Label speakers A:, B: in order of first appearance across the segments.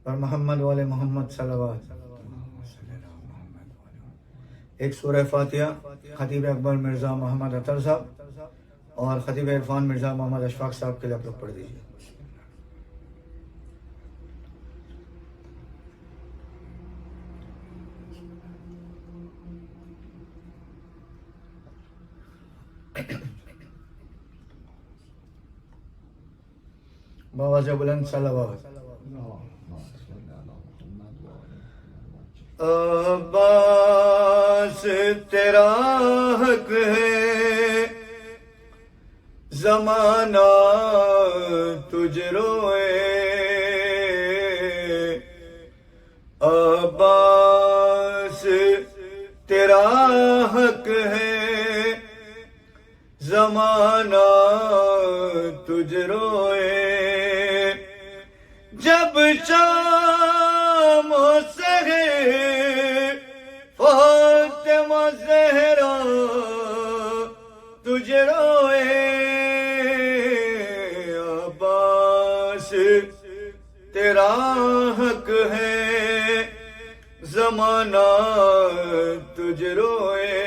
A: پر محمد والے محمد صلوات. ایک سورہ فاتحہ خطیب اکبر مرزا محمد اطہر صاحب اور خطیب عرفان مرزا محمد اشفاق صاحب کے لیے آپ لوگ پڑھ دیجیے. بآواز بلند صلوات. عباس تیرا حق ہے زمانہ تجھ روئے. عباس تیرا حق ہے زمانہ تجھ روئے. جب شام و سحر فاطمہ زہرا تجھ روئے. عباس تیرا حق ہے زمانہ تجھ روئے.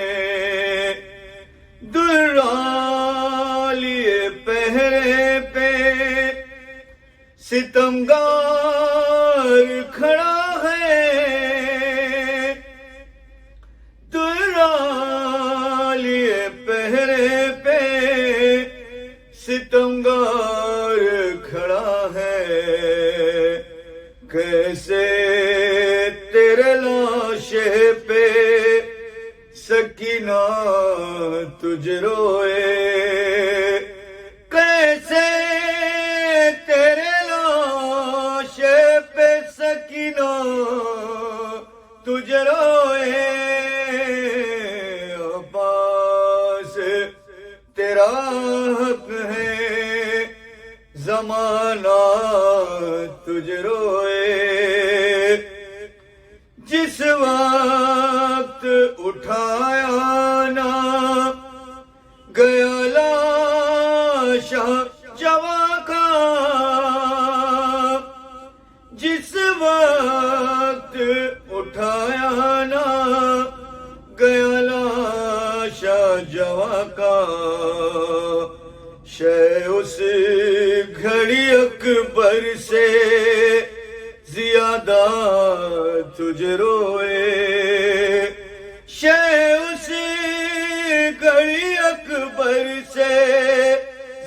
A: درالی پہرے پہ ستمگار کھڑا ہے. درالی پہرے پہ ستمگار کھڑا ہے. کیسے تیرے لاشے پہ سکینہ تجھ روئے. کیسے تیرے لاشے پہ سکینہ تجھ روئے. عباس تیرا حق ہے زمانہ تجھ روئے. جس وقت اٹھایا نہ گیا لاشا جواں کا. جس وقت اٹھایا نہ گیا لاشا جواں کا. شے اس گھڑی اکبر سے زیادہ تجھ روئے. شے اس گھڑی اکبر سے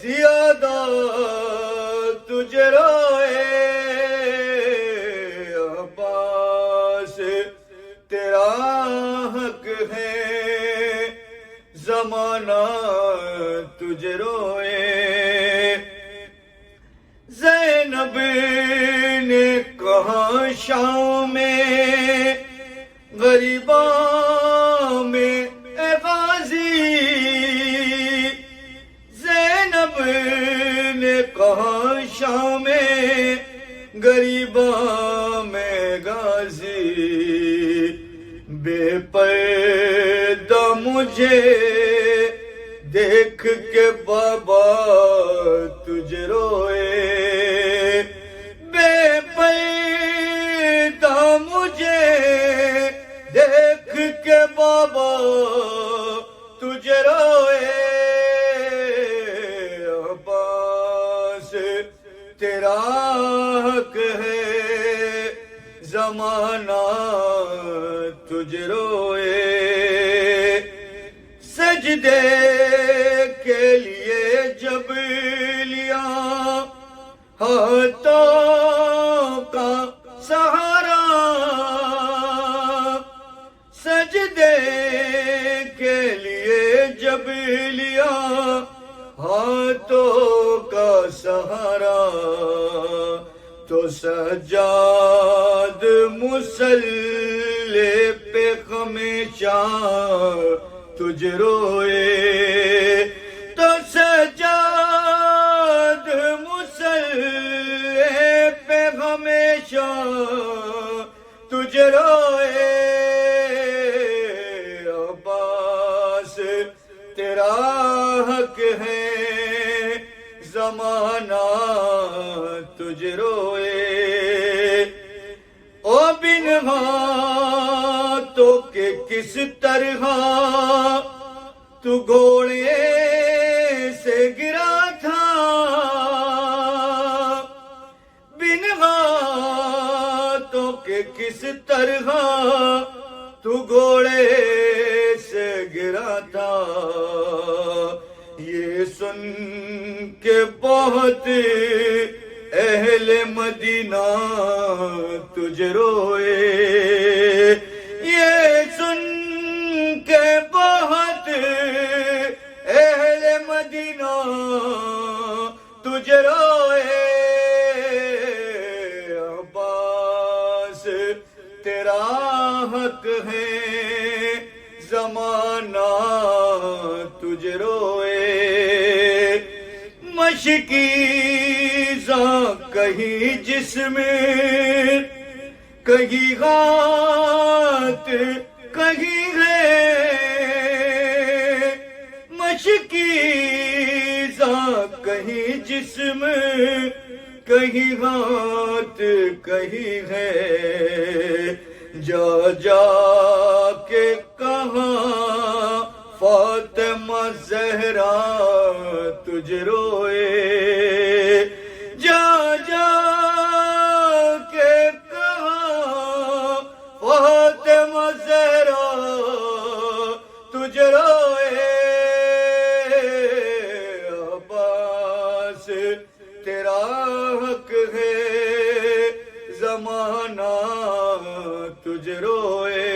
A: زیادہ تجھ روئے. عباس تیرا حق ہے زمانہ تجھ روئے. زینب نے کہا شام میں غریباں میں اے غازی. زینب نے کہا شام میں غریباں میں غازی. بے پردہ مجھے دیکھ کے بابا تجھ روئے. بے پردہ مجھے دیکھ کے بابا تجھ روئے. عباس تیرا حق ہے زمانہ تجھ روئے. سجدے کے لیے جب لیا ہاتھوں کا سہارا. سجدے کے لیے جب لیا ہاتھوں کا سہارا. تو سجاد مصلی پہ ہمیشہ تجھ روئے. تو سجاد مصلی پہ ہمیشہ تجھ روئے. عباس تیرا حق ہے زمانہ تجھ روئے. کس طرح تو گھوڑے سے گرا تھا، بن ہاتھوں کے کس طرح تو گھوڑے سے گرا تھا، یہ سن کے بہت اہل مدینہ تجھ روئے، یہ سن کے بہت اہل مدینہ تجھ روئے، عباس تیرا حق ہے زمانہ تجھ روئے، مشکیزاں کہیں جسم کہیں ہاتھ کہیں ہے، مشکیزاں کہیں جسم کہیں ہاتھ کہیں ہے، جا جا کے کہاں فاطمہ زہرا تجھ روئے، جا جا کے کہاں فاطمہ زہرا تجھ روئے، عباس تیرا حق ہے زمانہ تجھ روئے،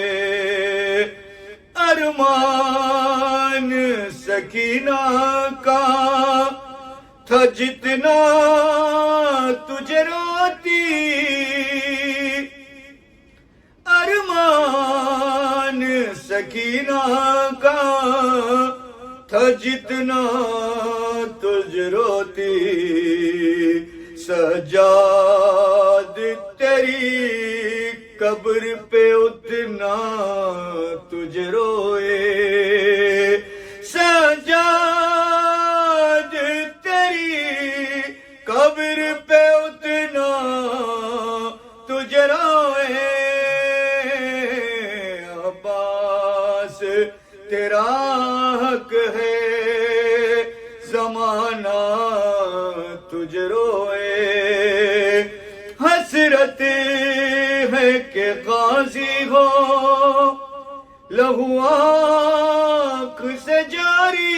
A: ارمان سکینہ کا تھا جتنا تجھ روتی، ارمان سکینہ کا تھا جتنا تجھ روتی، سجاد تیری قبر پہ اتنا تجھ روئے، سجاد تیری قبر پہ اتنا تجھ روئے، عباس تیرا حق ہے زمانہ تجھ روئے، حسرت ہے کہ غازی ہو لہو آنکھ سے جاری،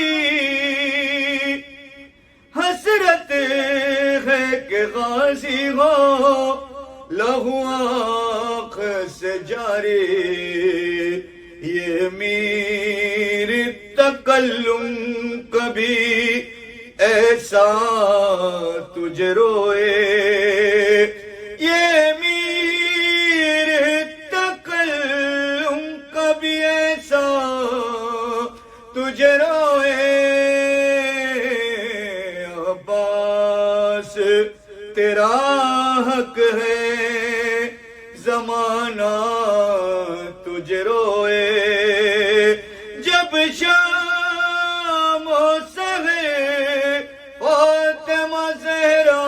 A: حسرت ہے کہ غازی ہو لہو آنکھ سے جاری، یہ میر تکلم کبھی ایسا تجھ روئے، یہ میر تکلم کبھی ایسا تجھ روئے، عباس تیرا حق ہے زمانہ تجھ روئے، جب شام ہو سہے فاطمہ زہرا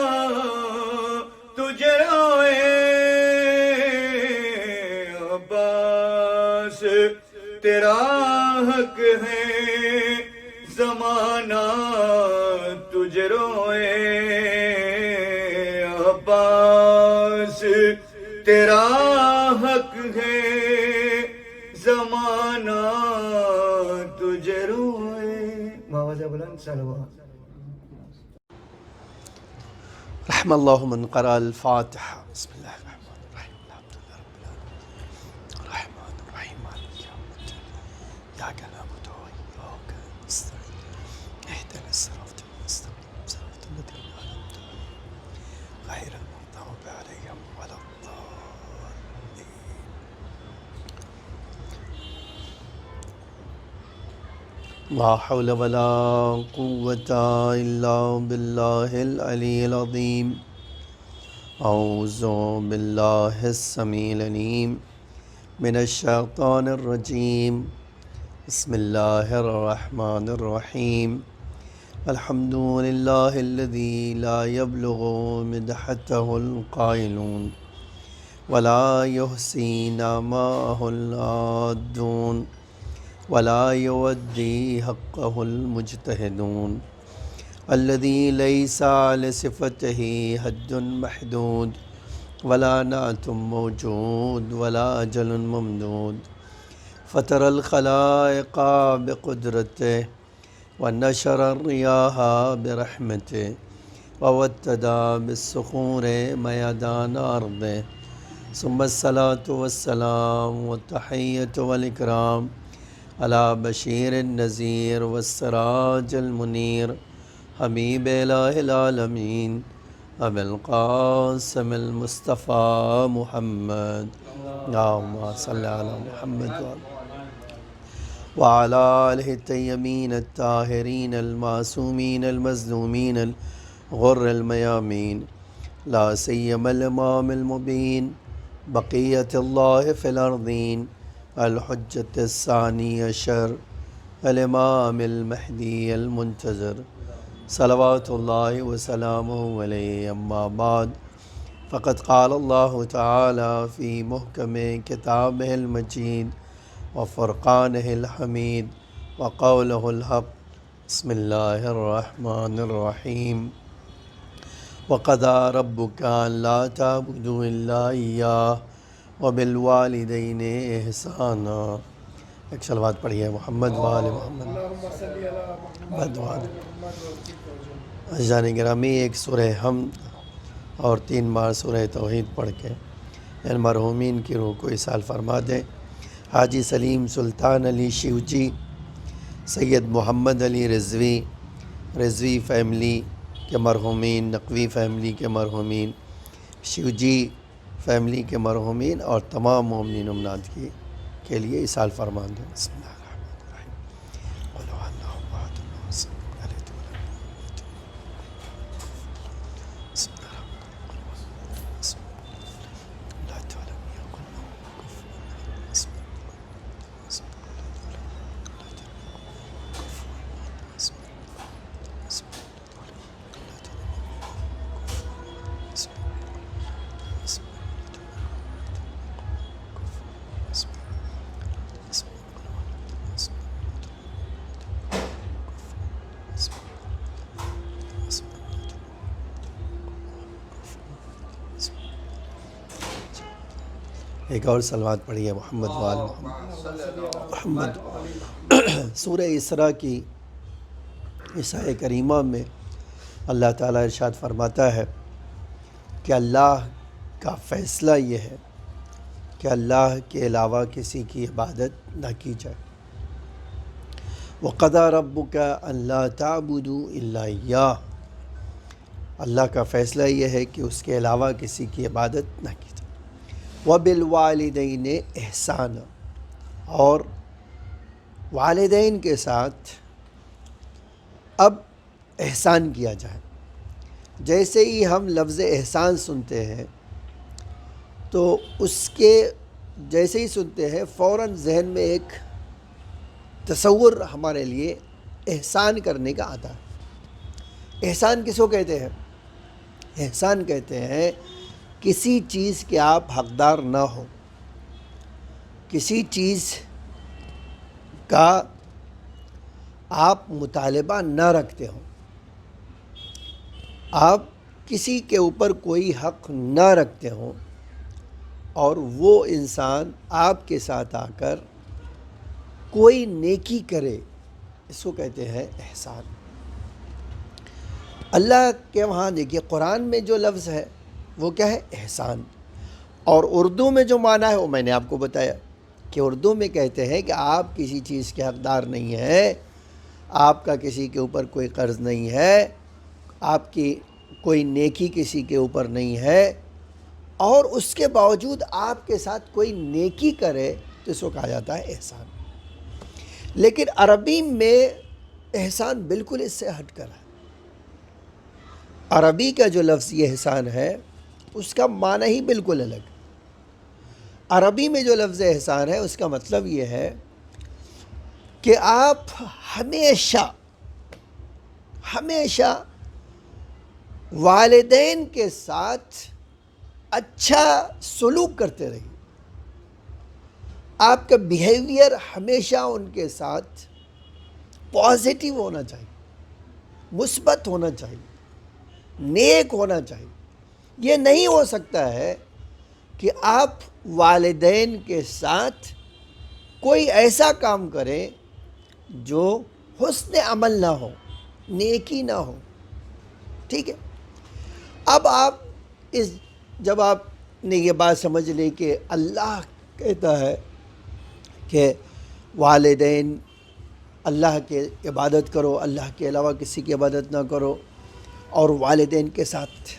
A: تجھ روئے، عباس تیرا حق ہے زمانہ تجھ روئے، عباس تیرا حق ہے زمانہ تجھ روئے، باواز بلند صلوات۔
B: رحم اللہ من قرأ الفاتحہ۔ بسم اللہ الرحمن الرحیم الحمد للہ رب العالمین الرحمن الرحیم مالک یوم الدین ایاک نعبد و ایاک نستعین اہدنا الصراط المستقیم صراط الذین انعمت علیہم غیر المغضوب علیہم ولا الضالین۔ لا حول ولا قوة إلا بالله العلي العظيم۔ أعوذ بالله السميع العليم من الشيطان الرجيم، بسم الله الرحمن الرحيم، الحمد لله الذي لا يبلغ مدحته القائلون، ولا يحصي نعمه العادون ولا يودي حقه المجتهدون الذي ليس لصفته حد محدود ولا نعت موجود ولا أجل ممدود فترى الخلائق بقدرته ونشر الرياح برحمته ووتدا بالصخور ميدان أرضه ثم الصلاة والسلام والتحية والإكرام على بشير النذير والسراج المنير حبيب إله العالمين أبي القاسم المصطفى محمد اللهم صل على محمد وعلى آله الطيبين الطاهرين المعصومين المظلومين الغر الميامين لا سيما الإمام المبين بقية الله في الأرضين الحجة الثاني عشر الإمام المهدي المنتظر صلوات الله وسلامه عليه أما بعد فقد قال الله تعالى في محكم كتابه المجيد وفرقانه الحميد وقوله الحق بسم الله الرحمن الرحيم وقضى ربك ألا تعبدوا إلا إياه وبالوالدين إحسانا ایک صلوات پڑھیے محمد وآل محمد عزیزان گرامی، ایک سورہ حمد اور 3 بار سورہ توحید پڑھ کے ان مرحومین کی روح کو ایصال فرما دیں۔ حاجی سلیم سلطان علی شیوجی، سید محمد علی رضوی فیملی کے مرحومین، نقوی فیملی کے مرحومین، شیوجی فیملی کے مرحومین اور تمام مومنین و مومنات کے لیے ایصال فرما دیں۔ بسم اللہ الرحمن الرحیم قل هو الله احد الله الصمد لم يلد ولم يولد بسم اللہ الرحمن الرحیم بسم ایک اور صلوات پڑھیے محمد وآل محمد۔ سورہ اسراء کی اس آیت کریمہ میں اللہ تعالیٰ ارشاد فرماتا ہے کہ اللہ کا فیصلہ یہ ہے کہ اللہ کے علاوہ کسی کی عبادت نہ کی جائے۔ وَقَضَىٰ رَبُّكَ أَلَّا تَعْبُدُوا إِلَّا إِيَّاهُ، اللہ کا فیصلہ یہ ہے کہ اس کے علاوہ کسی کی عبادت نہ کی جائے۔ وَبِالْوَالِدَيْنِ إِحْسَانًا، اور والدین کے ساتھ اب احسان کیا جائے۔ جیسے ہی ہم لفظ احسان سنتے ہیں تو اس کے جیسے ہی سنتے ہیں فوراً ذہن میں ایک تصور ہمارے لیے احسان کرنے کا آتا ہے۔ احسان کس کو کہتے ہیں؟ احسان کہتے ہیں کسی چیز کے آپ حقدار نہ ہو، کسی چیز کا آپ مطالبہ نہ رکھتے ہوں، آپ کسی کے اوپر کوئی حق نہ رکھتے ہوں اور وہ انسان آپ کے ساتھ آ کر کوئی نیکی کرے، اس کو کہتے ہیں احسان۔ اللہ کے وہاں دیکھیے قرآن میں جو لفظ ہے وہ کیا ہے؟ احسان۔ اور اردو میں جو معنی ہے وہ میں نے آپ کو بتایا کہ اردو میں کہتے ہیں کہ آپ کسی چیز کے حقدار نہیں ہیں، آپ کا کسی کے اوپر کوئی قرض نہیں ہے، آپ کی کوئی نیکی کسی کے اوپر نہیں ہے، اور اس کے باوجود آپ کے ساتھ کوئی نیکی کرے تو اس کو کہا جاتا ہے احسان۔ لیکن عربی میں احسان بالکل اس سے ہٹ کر ہے۔ عربی کا جو لفظ یہ احسان ہے اس کا معنی ہی بالکل الگ۔ عربی میں جو لفظ احسان ہے اس کا مطلب یہ ہے کہ آپ ہمیشہ والدین کے ساتھ اچھا سلوک کرتے رہیے. آپ کا بیہیویئر ہمیشہ ان کے ساتھ پازیٹیو ہونا چاہیے، مثبت ہونا چاہیے، نیک ہونا چاہیے. یہ نہیں ہو سکتا ہے کہ آپ والدین کے ساتھ کوئی ایسا کام کریں جو حسن عمل نہ ہو، نیکی نہ ہو. ٹھیک ہے. اب آپ جب آپ نے یہ بات سمجھ لی کہ اللہ کہتا ہے کہ والدین اللہ کے عبادت کرو، اللہ کے علاوہ کسی کی عبادت نہ کرو، اور والدین کے ساتھ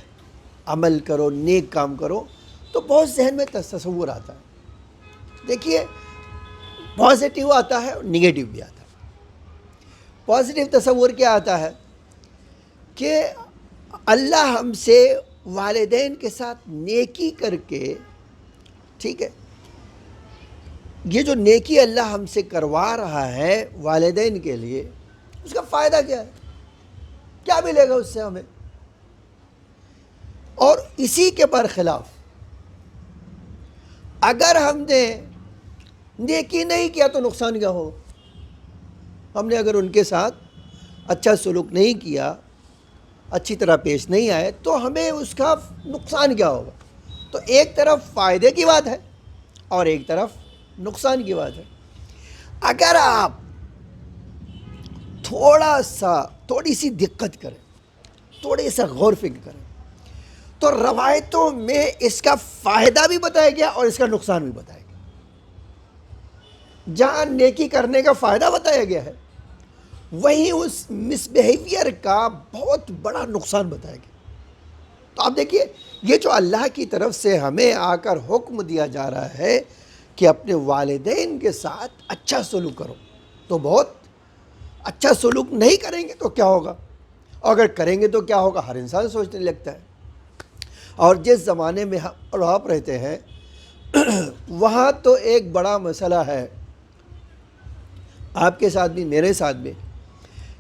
B: عمل کرو، نیک کام کرو، تو بہت ذہن میں تصور آتا ہے. دیکھیے، پازیٹیو آتا ہے اور نگیٹو بھی آتا ہے. پازیٹیو تصور کیا آتا ہے کہ اللہ ہم سے والدین کے ساتھ نیکی کر کے، ٹھیک ہے، یہ جو نیکی اللہ ہم سے کروا رہا ہے والدین کے لیے، اس کا فائدہ کیا ہے، کیا ملے گا اس سے ہمیں. اور اسی کے برخلاف اگر ہم نے نیکی نہیں کیا تو نقصان کیا ہو. ہم نے اگر ان کے ساتھ اچھا سلوک نہیں کیا، اچھی طرح پیش نہیں آئے، تو ہمیں اس کا نقصان کیا ہوگا. تو ایک طرف فائدے کی بات ہے اور ایک طرف نقصان کی بات ہے. اگر آپ تھوڑی سی دقت کریں، تھوڑی سا غور فکر کریں، تو روایتوں میں اس کا فائدہ بھی بتایا گیا اور اس کا نقصان بھی بتایا گیا. جہاں نیکی کرنے کا فائدہ بتایا گیا ہے، وہیں اس مس بیہیویئر کا بہت بڑا نقصان بتایا گیا. تو آپ دیکھیے، یہ جو اللہ کی طرف سے ہمیں آ کر حکم دیا جا رہا ہے کہ اپنے والدین کے ساتھ اچھا سلوک کرو، تو بہت اچھا سلوک نہیں کریں گے تو کیا ہوگا، اور اگر کریں گے تو کیا ہوگا، ہر انسان سوچنے لگتا ہے. اور جس زمانے میں ہم آپ رہتے ہیں وہاں تو ایک بڑا مسئلہ ہے، آپ کے ساتھ بھی میرے ساتھ بھی،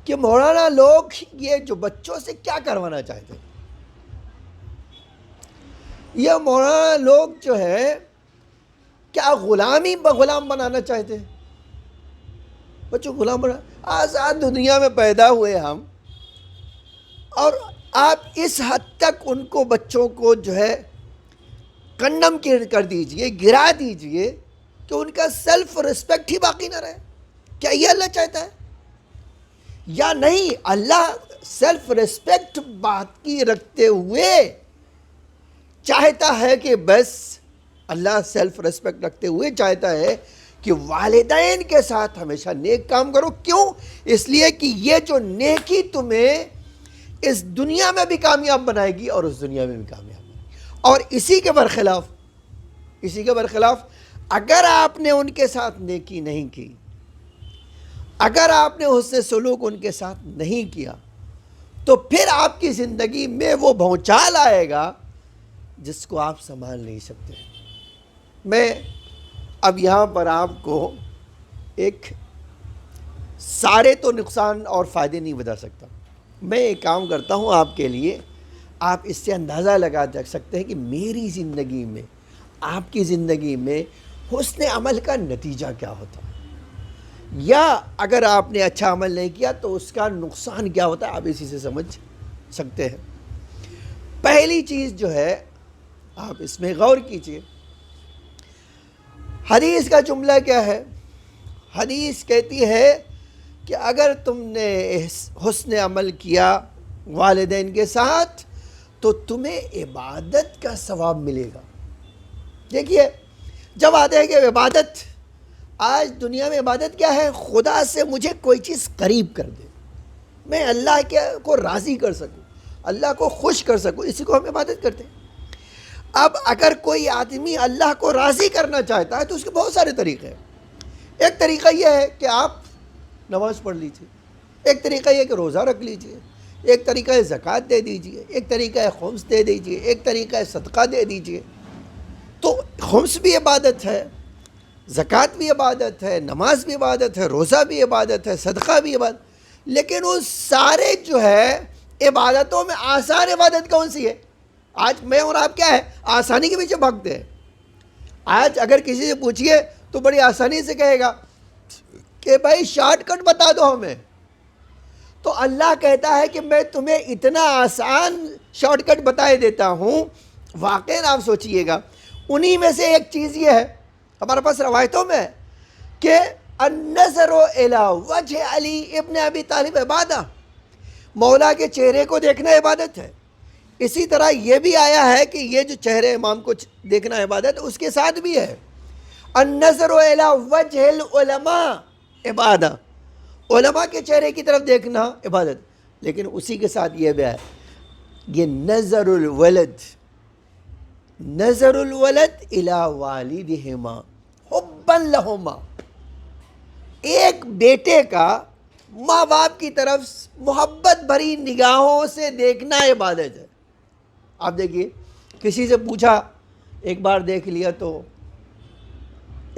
B: کہ مولانا لوگ یہ جو بچوں سے کیا کروانا چاہتے ہیں. یہ مولانا لوگ جو ہے کیا غلام بنانا چاہتے ہیں، بچوں غلام بنا. آزاد دنیا میں پیدا ہوئے ہم، اور آپ اس حد تک ان کو، بچوں کو جو ہے کنڈم کر دیجئے، گرا دیجئے کہ ان کا سیلف ریسپیکٹ ہی باقی نہ رہے. کیا یہ اللہ چاہتا ہے یا نہیں؟ اللہ سیلف ریسپیکٹ باقی رکھتے ہوئے چاہتا ہے کہ بس، اللہ سیلف ریسپیکٹ رکھتے ہوئے چاہتا ہے کہ والدین کے ساتھ ہمیشہ نیک کام کرو. کیوں؟ اس لیے کہ یہ جو نیکی تمہیں اس دنیا میں بھی کامیاب بنائے گی اور اس دنیا میں بھی کامیاب بنائے گی. اور اسی کے برخلاف اگر آپ نے ان کے ساتھ نیکی نہیں کی، اگر آپ نے حسن سلوک ان کے ساتھ نہیں کیا، تو پھر آپ کی زندگی میں وہ بھونچال آئے گا جس کو آپ سنبھال نہیں سکتے. میں اب یہاں پر آپ کو ایک سارے تو نقصان اور فائدے نہیں بتا سکتا. میں ایک کام کرتا ہوں آپ کے لیے، آپ اس سے اندازہ لگا سکتے ہیں کہ میری زندگی میں، آپ کی زندگی میں حسن عمل کا نتیجہ کیا ہوتا ہے، یا اگر آپ نے اچھا عمل نہیں کیا تو اس کا نقصان کیا ہوتا ہے. آپ اسی سے سمجھ سکتے ہیں. پہلی چیز جو ہے، آپ اس میں غور کیجئے، حدیث کا جملہ کیا ہے. حدیث کہتی ہے کہ اگر تم نے حسن عمل کیا والدین کے ساتھ تو تمہیں عبادت کا ثواب ملے گا. دیکھیے، جب آتے ہیں کہ عبادت، آج دنیا میں عبادت کیا ہے، خدا سے مجھے کوئی چیز قریب کر دے، میں اللہ کو راضی کر سکوں، اللہ کو خوش کر سکوں، اسی کو ہم عبادت کرتے ہیں. اب اگر کوئی آدمی اللہ کو راضی کرنا چاہتا ہے تو اس کے بہت سارے طریقے ہیں. ایک طریقہ یہ ہے کہ آپ نماز پڑھ لیجئے، ایک طریقہ یہ کہ روزہ رکھ لیجئے، ایک طریقہ ہے زکوٰۃ دے دیجئے، ایک طریقہ ہے خمس دے دیجئے، ایک طریقہ ہے صدقہ دے دیجئے. تو خمس بھی عبادت ہے، زکوٰۃ بھی عبادت ہے، نماز بھی عبادت ہے، روزہ بھی عبادت ہے، صدقہ بھی عبادت. لیکن وہ سارے جو ہے عبادتوں میں آسان عبادت کون سی ہے؟ آج میں اور آپ کیا ہے، آسانی کے پیچھے بھاگتے ہیں. آج اگر کسی سے پوچھئے تو بڑی آسانی سے کہے گا کہ بھائی شارٹ کٹ بتا دو ہمیں. تو اللہ کہتا ہے کہ میں تمہیں اتنا آسان شارٹ کٹ بتائے دیتا ہوں. واقعاً آپ سوچئے گا، انہی میں سے ایک چیز یہ ہے، ہمارے پاس روایتوں میں ہے کہ النظر الی وجہ علی ابن ابی طالب عبادہ، مولا کے چہرے کو دیکھنا عبادت ہے. اسی طرح یہ بھی آیا ہے کہ یہ جو چہرے امام کو دیکھنا عبادت، اس کے ساتھ بھی ہے النظر الی وجہ العلماء عبادہ، علماء کے چہرے کی طرف دیکھنا عبادت. لیکن اسی کے ساتھ یہ بھی ہے، یہ نظر الولد الی والدہما حبا لہما، ایک بیٹے کا ماں باپ کی طرف محبت بھری نگاہوں سے دیکھنا عبادت ہے. آپ دیکھیے، کسی سے پوچھا، ایک بار دیکھ لیا تو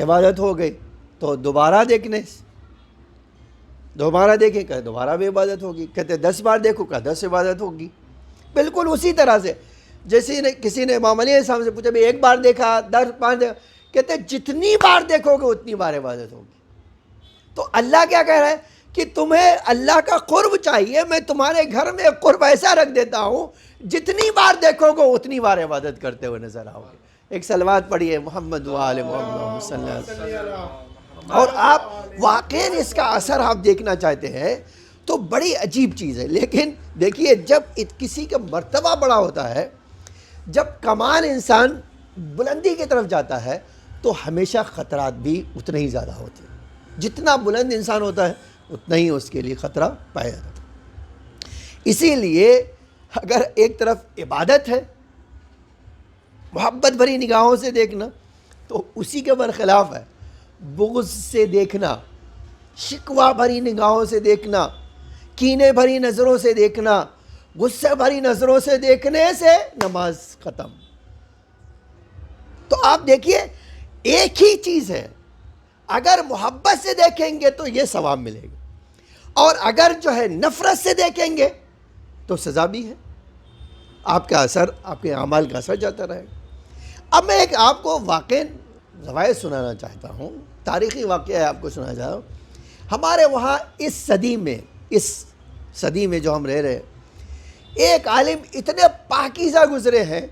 B: عبادت ہو گئی، تو دوبارہ دیکھنے سے، دوبارہ دیکھیں کہ دوبارہ بھی عبادت ہوگی. کہتے 10 بار دیکھو کہ 10 عبادت ہوگی. بالکل اسی طرح سے جیسے کسی نے امام علیہ السلام سے پوچھا بھی 1 بار دیکھا، 10 بار دیکھا، کہتے جتنی بار دیکھو گے اتنی بار عبادت ہوگی. تو اللہ کیا کہہ رہا ہے کہ تمہیں اللہ کا قرب چاہیے، میں تمہارے گھر میں قرب ایسا رکھ دیتا ہوں، جتنی بار دیکھو گے اتنی بار عبادت کرتے ہوئے نظر آؤ گے. ایک صلوات پڑھیے محمد و آل محمد صلی اللہ علیہ وسلم. اور آپ واقعاً اس کا اثر آپ دیکھنا چاہتے ہیں تو بڑی عجیب چیز ہے. لیکن دیکھیے، جب کسی کا مرتبہ بڑا ہوتا ہے، جب کمال انسان بلندی کی طرف جاتا ہے تو ہمیشہ خطرات بھی اتنے ہی زیادہ ہوتے ہیں. جتنا بلند انسان ہوتا ہے اتنا ہی اس کے لیے خطرہ پایا جاتا ہے. اسی لیے اگر ایک طرف عبادت ہے، محبت بھری نگاہوں سے دیکھنا، تو اسی کے برخلاف ہے بغض سے دیکھنا، شکوہ بھری نگاہوں سے دیکھنا، کینے بھری نظروں سے دیکھنا، غصے بھری نظروں سے دیکھنے سے نماز ختم. تو آپ دیکھیے، ایک ہی چیز ہے، اگر محبت سے دیکھیں گے تو یہ ثواب ملے گا، اور اگر جو ہے نفرت سے دیکھیں گے تو سزا بھی ہے. آپ کا اثر، آپ کے اعمال کا اثر جاتا رہے گا. اب میں ایک آپ کو واقعی روایت سنانا چاہتا ہوں، تاریخی واقعہ ہے، آپ کو سنانا چاہتا ہوں. ہمارے وہاں اس صدی میں جو ہم رہ رہے ہیں، ایک عالم اتنے پاکیزہ گزرے ہیں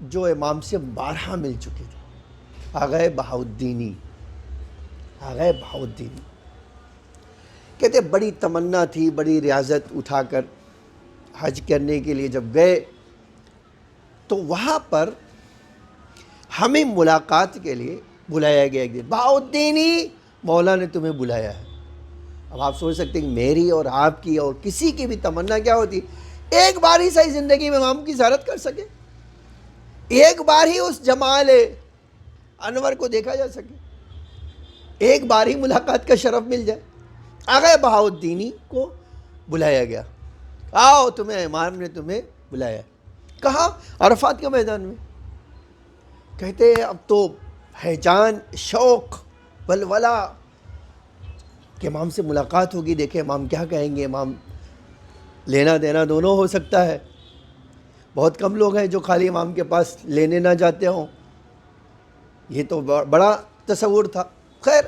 B: جو امام سے 12 مل چکے تھے. آغا بہاؤالدینی کہتے بڑی تمنا تھی، بڑی ریاضت اٹھا کر حج کرنے کے لیے جب گئے تو وہاں پر ہمیں ملاقات کے لیے بلایا گیا. ایک دن بہاؤالدینی، مولا نے تمہیں بلایا ہے. اب آپ سوچ سکتے ہیں کہ میری اور آپ کی اور کسی کی بھی تمنا کیا ہوتی، ایک بار ہی صحیح زندگی میں امام کی زیارت کر سکے، ایک بار ہی اس جمال انور کو دیکھا جا سکے، ایک بار ہی ملاقات کا شرف مل جائے. آغا بہاؤالدینی کو بلایا گیا، آؤ تمہیں امام نے تمہیں بلایا. کہاں؟ عرفات کے میدان میں. کہتے ہیں اب تو ہیجان، شوق، ولولہ کہ امام سے ملاقات ہوگی، دیکھیں امام کیا کہیں گے. امام لینا دینا دونوں ہو سکتا ہے، بہت کم لوگ ہیں جو خالی امام کے پاس لینے نہ جاتے ہوں. یہ تو بڑا تصور تھا. خیر،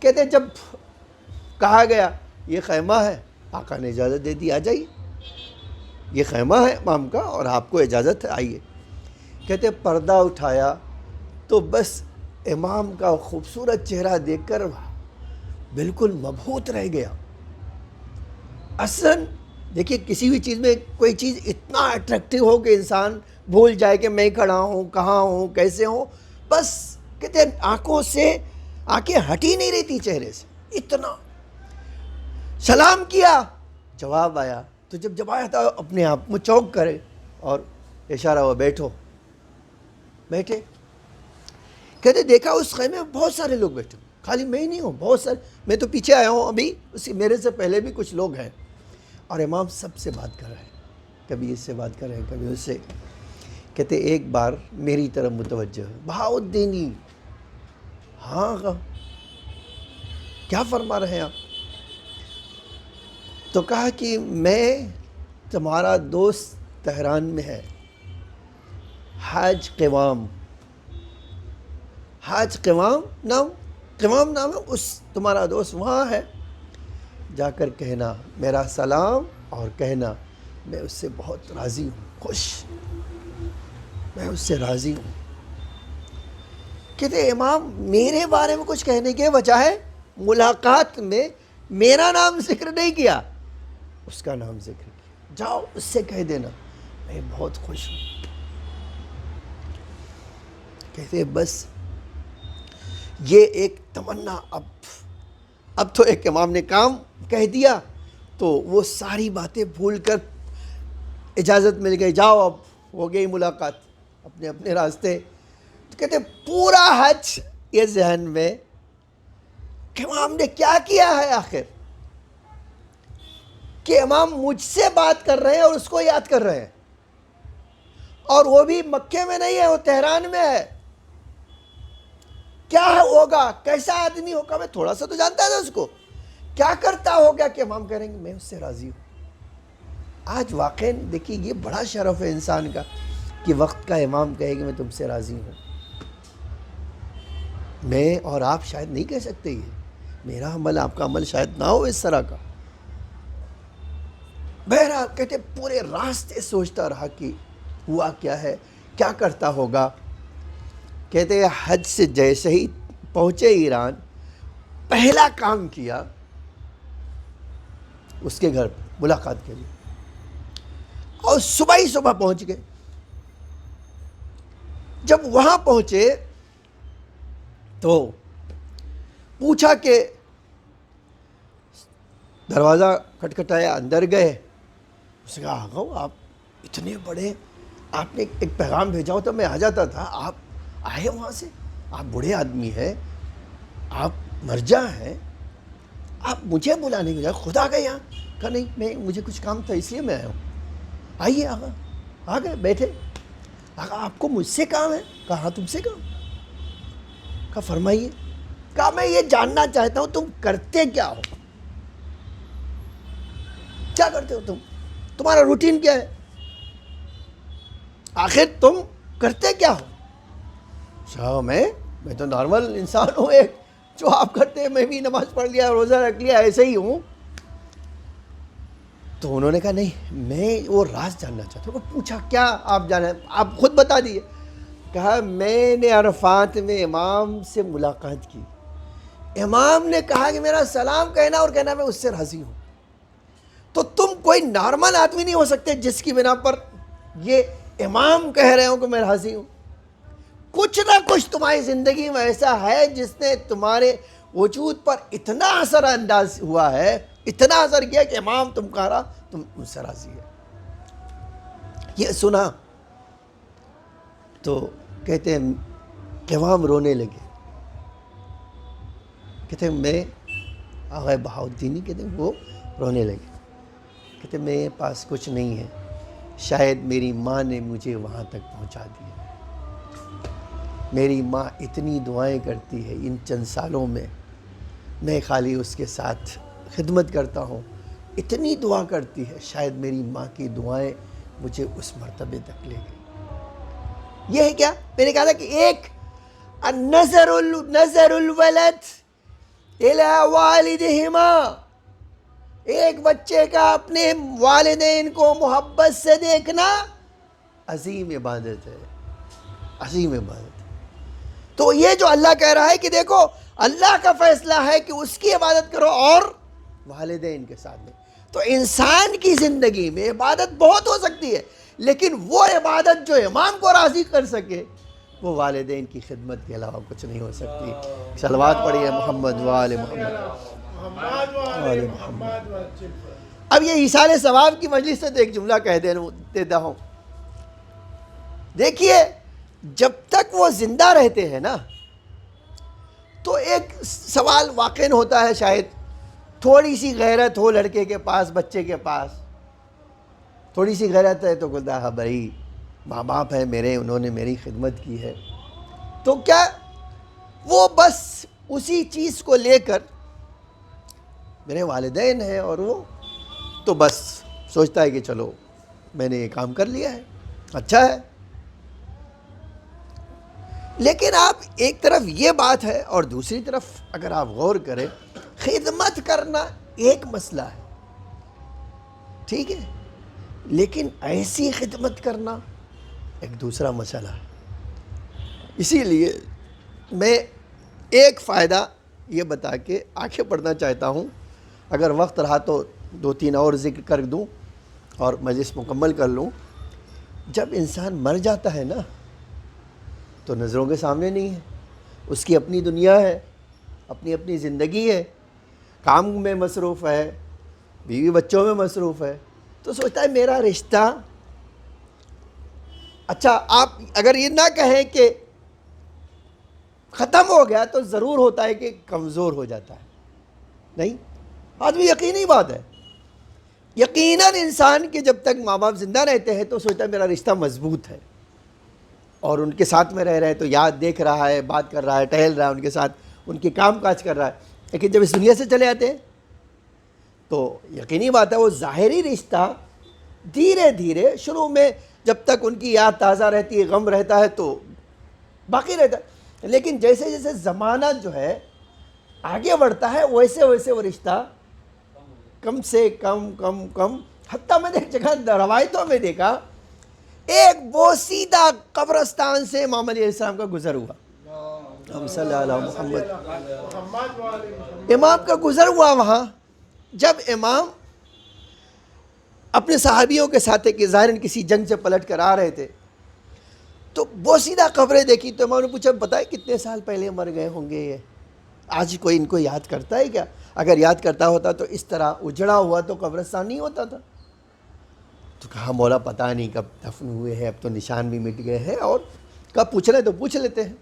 B: کہتے جب کہا گیا یہ خیمہ ہے، آقا نے اجازت دے دی، آ جائیے، یہ خیمہ ہے امام کا اور آپ کو اجازت ہے، آئیے. کہتے پردہ اٹھایا تو بس امام کا خوبصورت چہرہ دیکھ کر بالکل مبہوت رہ گیا. اصلاً دیکھیے، کسی بھی چیز میں کوئی چیز اتنا اٹریکٹیو ہو کہ انسان بھول جائے کہ میں کھڑا ہوں، کہاں ہوں، کیسے ہوں، بس کہتے آنکھوں سے آنکھیں ہٹی نہیں رہتی چہرے سے. اتنا سلام کیا، جواب آیا. تو جب آیا تھا اپنے آپ میں چوک کرے اور اشارہ ہوا بیٹھو. بیٹھے. کہتے دیکھا اس خیمے میں بہت سارے لوگ بیٹھے، خالی میں ہی نہیں ہوں، بہت سارے. میں تو پیچھے آیا ہوں، ابھی میرے سے پہلے بھی کچھ لوگ ہیں، اور امام سب سے بات کر رہے ہیں، کبھی اس سے بات کر رہے ہیں، کبھی اس سے. کہتے ایک بار میری طرف متوجہ ہے. بہاؤالدینی، ہاں کیا فرما رہے ہیں آپ؟ تو کہا کہ میں تمہارا دوست تہران میں ہے، حاج قوام نام ہے، اس تمہارا دوست وہاں ہے، جا کر کہنا میرا سلام اور کہنا میں اس سے بہت راضی ہوں، خوش، میں اس سے راضی ہوں۔ کہتے امام میرے بارے میں کچھ کہنے کے بجائے ملاقات میں میرا نام ذکر نہیں کیا، اس کا نام ذکر کیا، جاؤ اس سے کہہ دینا میں بہت خوش ہوں۔ کہتے بس یہ ایک تمنا، اب تو ایک امام نے کام کہہ دیا تو وہ ساری باتیں بھول کر اجازت مل گئی، جاؤ اب ہو گئی ملاقات، اپنے اپنے راستے۔ تو کہتے پورا حج یہ ذہن میں کہ امام نے کیا کیا ہے آخر، کہ امام مجھ سے بات کر رہے ہیں اور اس کو یاد کر رہے ہیں، اور وہ بھی مکے میں نہیں ہے، وہ تہران میں ہے۔ کیا ہوگا، کیسا آدمی ہوگا، میں تھوڑا سا تو جانتا تھا اس کو، کیا کرتا ہوگا کہ امام کہیں گے میں اس سے راضی ہوں۔ آج واقعی دیکھیے یہ بڑا شرف ہے انسان کا کہ وقت کا امام کہے کہ میں تم سے راضی ہوں۔ میں اور آپ شاید نہیں کہہ سکتے، یہ میرا عمل آپ کا عمل شاید نہ ہو اس طرح کا۔ بہرحال کہتے پورے راستے سوچتا رہا کہ ہوا کیا ہے، کیا کرتا ہوگا۔ کہتے حج سے جیسے ہی پہنچے ایران، پہلا کام کیا اس کے گھر ملاقات کے لیے، اور صبح ہی صبح پہنچ گئے۔ جب وہاں پہنچے تو پوچھا کہ دروازہ کھٹکھٹایا، اندر گئے، اس نے کہا آقا آپ اتنے بڑے، آپ نے ایک پیغام بھیجا ہوتا میں آ جاتا تھا، آپ آئے وہاں سے، آپ بوڑھے آدمی ہیں، آپ مرجع ہیں، آپ مجھے بلانے کے بجائے خدا گئے یہاں۔ کہا نہیں مجھے کچھ کام تھا اس لیے میں آیا ہوں۔ آئیے آقا، آ گئے بیٹھے۔ آقا آپ کو مجھ سے کام ہے؟ کہا ہاں تم سے کام۔ کہا فرمائیے۔ کہا میں یہ جاننا چاہتا ہوں تم کرتے کیا ہو، کیا کرتے ہو تم، تمہارا روٹین کیا ہے، آخر تم کرتے کیا ہو؟ میں تو نارمل انسان ہوں، ایک جو آپ کرتے ہیں، میں بھی نماز پڑھ لیا، روزہ رکھ لیا، ایسے ہی ہوں۔ تو انہوں نے کہا نہیں میں وہ راز جاننا چاہتا ہوں۔ پوچھا کیا آپ جانا، آپ خود بتا دیئے۔ کہا میں نے عرفات میں امام سے ملاقات کی، امام نے کہا کہ میرا سلام کہنا اور کہنا میں اس سے راضی ہوں۔ تو تم کوئی نارمل آدمی نہیں ہو سکتے جس کی بنا پر یہ امام کہہ رہے ہوں کہ میں راضی ہوں۔ کچھ نہ کچھ تمہاری زندگی میں ایسا ہے جس نے تمہارے وجود پر اتنا اثر انداز ہوا ہے، اتنا اثر کیا کہ امام تم کہہ رہا تم ان سے راضی ہے۔ یہ سنا تو کہتے ہیں قوام رونے لگے، کہتے ہیں میں آغا بہاؤالدینی کہتے ہیں وہ رونے لگے، کہتے ہیں میرے پاس کچھ نہیں ہے، شاید میری ماں نے مجھے وہاں تک پہنچا دیا۔ میری ماں اتنی دعائیں کرتی ہے ان چند سالوں میں خالی اس کے ساتھ خدمت کرتا ہوں، اتنی دعا کرتی ہے، شاید میری ماں کی دعائیں مجھے اس مرتبے تک لے گئی۔ یہ ہے کیا؟ میں نے کہا تھا کہ ایک نظر الولد الی والدہما، ایک بچے کا اپنے والدین کو محبت سے دیکھنا عظیم عبادت ہے، عظیم عبادت ہے۔ تو یہ جو اللہ کہہ رہا ہے کہ دیکھو اللہ کا فیصلہ ہے کہ اس کی عبادت کرو اور والدین کے ساتھ میں، تو انسان کی زندگی میں عبادت بہت ہو سکتی ہے، لیکن وہ عبادت جو امام کو راضی کر سکے وہ والدین کی خدمت کے علاوہ کچھ نہیں ہو سکتی۔ صلوات پڑھیے محمد وآل محمد۔ اب یہ ایصال ثواب کی مجلس سے ایک جملہ کہہ دیتا ہوں۔ دیکھیے جب تک وہ زندہ رہتے ہیں نا تو ایک سوال واقع ہوتا ہے، شاید تھوڑی سی غیرت ہو لڑکے کے پاس، بچے کے پاس تھوڑی سی غیرت ہے تو کہتا ہے ہاں بھائی ماں باپ ہے میرے، انہوں نے میری خدمت کی ہے، تو کیا وہ بس اسی چیز کو لے کر میرے والدین ہیں اور وہ تو بس سوچتا ہے کہ چلو میں نے یہ کام کر لیا ہے، اچھا ہے۔ لیکن آپ ایک طرف یہ بات ہے، اور دوسری طرف اگر آپ غور کریں، خدمت کرنا ایک مسئلہ ہے، ٹھیک ہے، لیکن ایسی خدمت کرنا ایک دوسرا مسئلہ ہے۔ اسی لیے میں ایک فائدہ یہ بتا کے آگے بڑھنا چاہتا ہوں، اگر وقت رہا تو 2-3 اور ذکر کر دوں اور مجلس مکمل کر لوں۔ جب انسان مر جاتا ہے نا تو نظروں کے سامنے نہیں ہے، اس کی اپنی دنیا ہے، اپنی زندگی ہے، کام میں مصروف ہے، بیوی بچوں میں مصروف ہے، تو سوچتا ہے میرا رشتہ، اچھا آپ اگر یہ نہ کہیں کہ ختم ہو گیا تو ضرور ہوتا ہے کہ کمزور ہو جاتا ہے، نہیں، آدمی یقینی بات ہے، یقیناً انسان کے جب تک ماں باپ زندہ رہتے ہیں تو سوچتا ہے میرا رشتہ مضبوط ہے، اور ان کے ساتھ میں رہ رہے تو یاد دیکھ رہا ہے، بات کر رہا ہے، ٹہل رہا ہے ان کے ساتھ، ان کے کام کاج کر رہا ہے، لیکن جب اس دنیا سے چلے آتے ہیں تو یقینی بات ہے وہ ظاہری رشتہ دھیرے دھیرے شروع میں جب تک ان کی یاد تازہ رہتی ہے، غم رہتا ہے تو باقی رہتا ہے، لیکن جیسے جیسے زمانہ جو ہے آگے بڑھتا ہے ویسے ویسے وہ رشتہ کم سے کم، حتیٰ میں نے ایک جگہ روایتوں میں دیکھا ایک بوسیدہ قبرستان سے امام علیہ السلام کا گزر ہوا، ہم صلی اللہ علیہ محمد، امام کا گزر ہوا وہاں، جب امام اپنے صحابیوں کے ساتھ کہ ظاہراً کسی جنگ سے پلٹ کر آ رہے تھے تو بوسیدہ قبریں دیکھی، تو امام نے پوچھا بتائیں کتنے سال پہلے مر گئے ہوں گے یہ، آج کوئی ان کو یاد کرتا ہے کیا؟ اگر یاد کرتا ہوتا تو اس طرح اجڑا ہوا تو قبرستان نہیں ہوتا تھا۔ تو کہا مولا پتہ نہیں کب دفن ہوئے ہیں، اب تو نشان بھی مٹ گئے ہیں، اور کب پوچھ رہے تو پوچھ لیتے ہیں،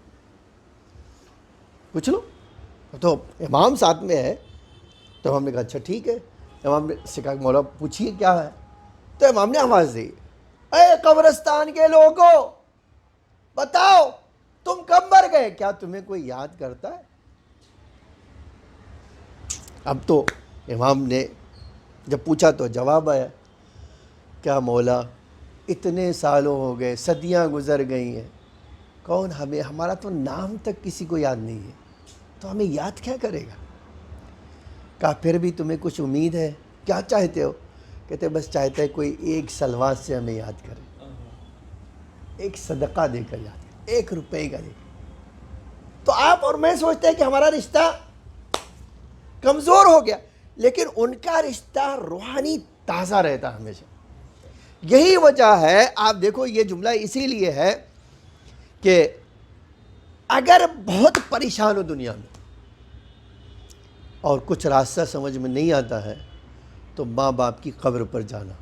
B: پوچھ لو۔ تو امام ساتھ میں ہے تو ہم نے کہا اچھا ٹھیک ہے، امام نے سے کہا مولا پوچھیے کیا ہے، تو امام نے آواز دی، اے قبرستان کے لوگوں بتاؤ تم کب مر گئے، کیا تمہیں کوئی یاد کرتا ہے؟ اب تو امام نے جب پوچھا تو جواب آیا، کیا مولا اتنے سالوں ہو گئے، صدیاں گزر گئی ہیں، کون ہمیں، ہمارا تو نام تک کسی کو یاد نہیں ہے، تو ہمیں یاد کیا کرے گا؟ کہا پھر بھی تمہیں کچھ امید ہے، کیا چاہتے ہو؟ کہتے بس چاہتے ہیں کوئی ایک سلوات سے ہمیں یاد کرے، ایک صدقہ دے کر یاد کرے، 1 روپے کا دے کر۔ تو آپ اور میں سوچتے ہیں کہ ہمارا رشتہ کمزور ہو گیا، لیکن ان کا رشتہ روحانی تازہ رہتا ہمیشہ۔ یہی وجہ ہے، آپ دیکھو یہ جملہ اسی لیے ہے کہ اگر بہت پریشان ہو دنیا میں اور کچھ راستہ سمجھ میں نہیں آتا ہے تو ماں باپ کی قبر پر جانا،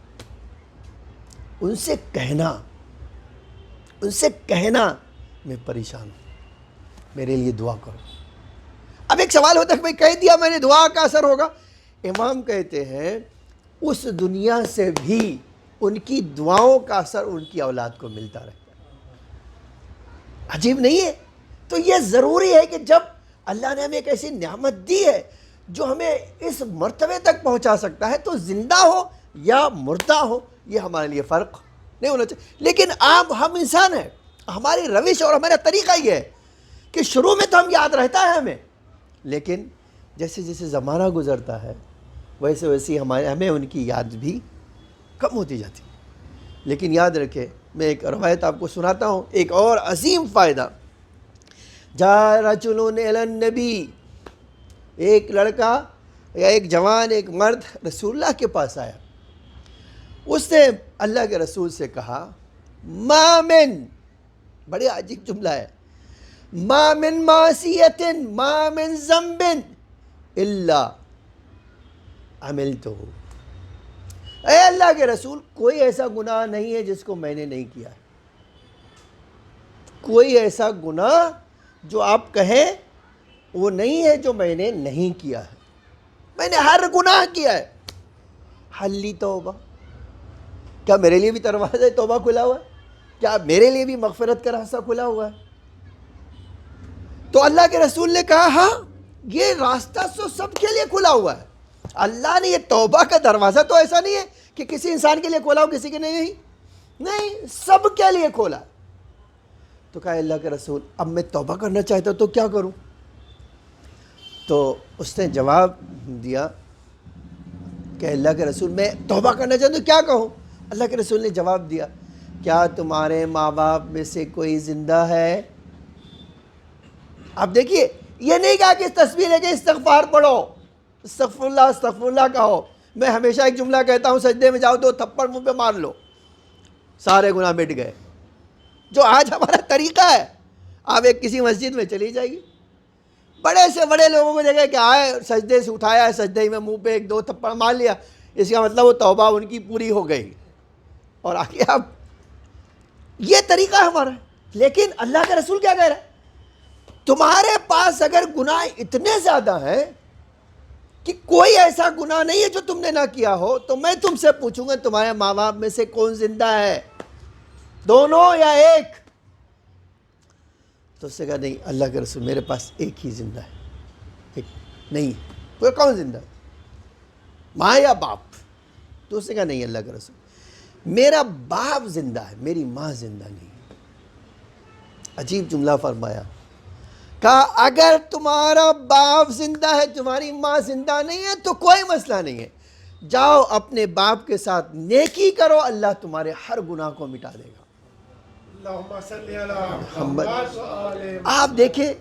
B: ان سے کہنا میں پریشان ہوں، میرے لیے دعا کرو۔ اب ایک سوال ہوتا ہے کہ بھئی کہہ دیا میں نے، دعا کا اثر ہوگا؟ امام کہتے ہیں اس دنیا سے بھی ان کی دعاؤں کا اثر ان کی اولاد کو ملتا رہتا ہے۔ عجیب نہیں ہے؟ تو یہ ضروری ہے کہ جب اللہ نے ہمیں ایک ایسی نعمت دی ہے جو ہمیں اس مرتبے تک پہنچا سکتا ہے، تو زندہ ہو یا مردہ ہو یہ ہمارے لیے فرق نہیں ہونا چاہیے۔ لیکن ہم انسان ہیں، ہماری روش اور ہمارا طریقہ یہ ہے کہ شروع میں تو ہم یاد رہتا ہے ہمیں، لیکن جیسے جیسے زمانہ گزرتا ہے ویسے ویسے ہمیں ان کی یاد بھی کم ہوتی جاتی ہے۔ لیکن یاد رکھے، میں ایک روایت آپ کو سناتا ہوں، ایک اور عظیم فائدہ۔ جا رجل الی النبی، ایک لڑکا یا ایک جوان، ایک مرد رسول اللہ کے پاس آیا، اس نے اللہ کے رسول سے کہا ما من، بڑے عجیب جملہ ہے، ما من معصیت ما من ذنب الا عملتہ، اے اللہ کے رسول کوئی ایسا گناہ نہیں ہے جس کو میں نے نہیں کیا ہے، کوئی ایسا گناہ جو آپ کہیں وہ نہیں ہے جو میں نے نہیں کیا ہے، میں نے ہر گناہ کیا ہے۔ حلی توبہ، کیا میرے لیے بھی دروازہ توبہ کھلا ہوا ہے؟ کیا میرے لیے بھی مغفرت کا راستہ کھلا ہوا ہے؟ تو اللہ کے رسول نے کہا ہاں، یہ راستہ تو سب کے لیے کھلا ہوا ہے۔ اللہ نے یہ توبہ کا دروازہ تو ایسا نہیں ہے کہ کسی انسان کے لیے کھولا ہو کسی کے نہیں؟ نہیں، سب کے لیے کھولا۔ تو کہا اللہ کے رسول اب میں توبہ کرنا چاہتا تو کیا کروں؟ تو اس نے جواب دیا کہ اللہ کے رسول میں توبہ کرنا چاہتا تو کیا کہوں؟ اللہ کے رسول نے جواب دیا کیا تمہارے ماں باپ میں سے کوئی زندہ ہے؟ آپ دیکھیے، یہ نہیں کہا کہ اس تصویر ہے کہ استغفار پڑھو، استغفر اللہ کہو۔ میں ہمیشہ ایک جملہ کہتا ہوں، سجدے میں جاؤ تو تھپڑ منہ پہ مار لو، سارے گناہ مٹ گئے، جو آج ہمارا طریقہ ہے۔ آپ ایک کسی مسجد میں چلی جائیے، بڑے سے بڑے لوگوں کو دیکھے کہ آئے سجدے سے اٹھایا ہے، سجدے میں منہ پہ ایک دو تھپڑ مار لیا، اس کا مطلب وہ توبہ ان کی پوری ہو گئی، اور آگے آپ، یہ طریقہ ہے ہمارا۔ لیکن اللہ کا رسول کیا کہہ رہا ہے؟ تمہارے پاس اگر گناہ اتنے زیادہ ہیں کہ کوئی ایسا گناہ نہیں ہے جو تم نے نہ کیا ہو، تو میں تم سے پوچھوں گا تمہارے ماں باپ میں سے کون زندہ ہے، دونوں یا ایک؟ تو اس نے کہا نہیں اللہ کے رسول میرے پاس ایک ہی زندہ ہے، ایک نہیں ہے۔ کوئی کون زندہ ہے، ماں یا باپ؟ تو اس نے کہا نہیں اللہ کے رسول میرا باپ زندہ ہے، میری ماں زندہ نہیں ہے۔ عجیب جملہ فرمایا، کہا اگر تمہارا باپ زندہ ہے تمہاری ماں زندہ نہیں ہے تو کوئی مسئلہ نہیں ہے، جاؤ اپنے باپ کے ساتھ نیکی کرو، اللہ تمہارے ہر گناہ کو مٹا دے گا۔
C: اللہم صلی علی محمد و آل محمد۔
B: آپ دیکھیں